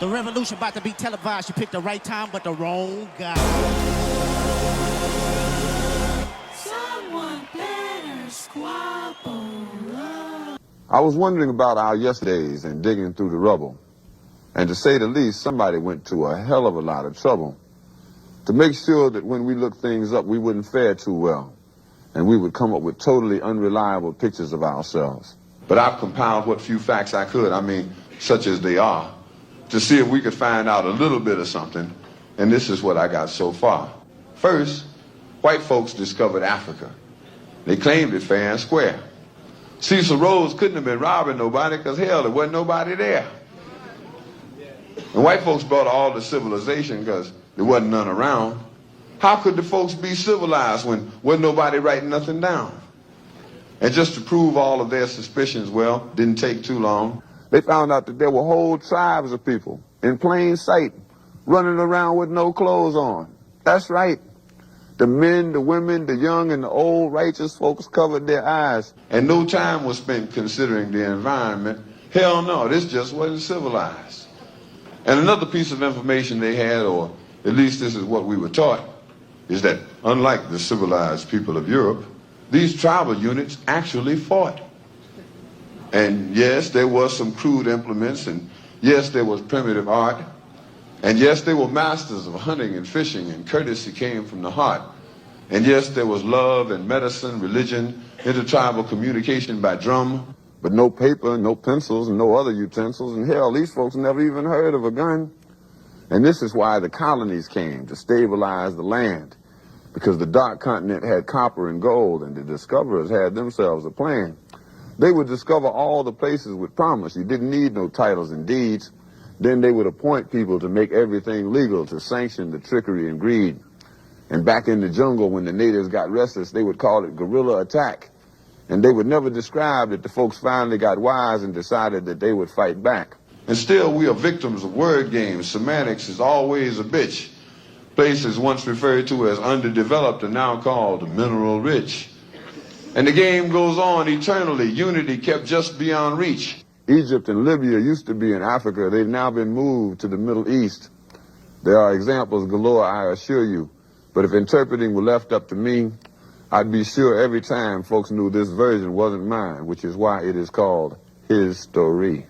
The revolution about to be televised. You picked the right time, but the wrong guy. Someone better squabble up. I was wondering about our yesterdays and digging through the rubble. And to say the least, somebody went to a hell of a lot of trouble to make sure that when we looked things up, we wouldn't fare too well. And we would come up with totally unreliable pictures of ourselves. But I've compiled what few facts I could, such as they are, to see if we could find out a little bit of something. And this is what I got so far. First, white folks discovered Africa. They claimed it fair and square. Cecil Rhodes couldn't have been robbing nobody because, hell, there wasn't nobody there. And white folks brought all the civilization because there wasn't none around. How could the folks be civilized when wasn't nobody writing nothing down? And just to prove all of their suspicions, well, didn't take too long. They found out that there were whole tribes of people in plain sight running around with no clothes on. That's right. The men, the women, the young, and the old righteous folks covered their eyes. And no time was spent considering the environment. Hell no, this just wasn't civilized. And another piece of information they had, or at least this is what we were taught, is that unlike the civilized people of Europe, these tribal units actually fought. And yes, there was some crude implements, and yes, there was primitive art, and yes, they were masters of hunting and fishing, and courtesy came from the heart. And yes, there was love and medicine, religion, intertribal communication by drum, but no paper, no pencils, and no other utensils, and hell, these folks never even heard of a gun. And this is why the colonies came, to stabilize the land, because the dark continent had copper and gold, and the discoverers had themselves a plan. They would discover all the places with promise. You didn't need no titles and deeds. Then they would appoint people to make everything legal, to sanction the trickery and greed. And back in the jungle, when the natives got restless, they would call it guerrilla attack. And they would never describe that the folks finally got wise and decided that they would fight back. And still, we are victims of word games. Semantics is always a bitch. Places once referred to as underdeveloped are now called mineral rich. And the game goes on eternally. Unity kept just beyond reach. Egypt and Libya used to be in Africa. They've now been moved to the Middle East. There are examples galore, I assure you. But if interpreting were left up to me, I'd be sure every time folks knew this version wasn't mine, which is why it is called his story.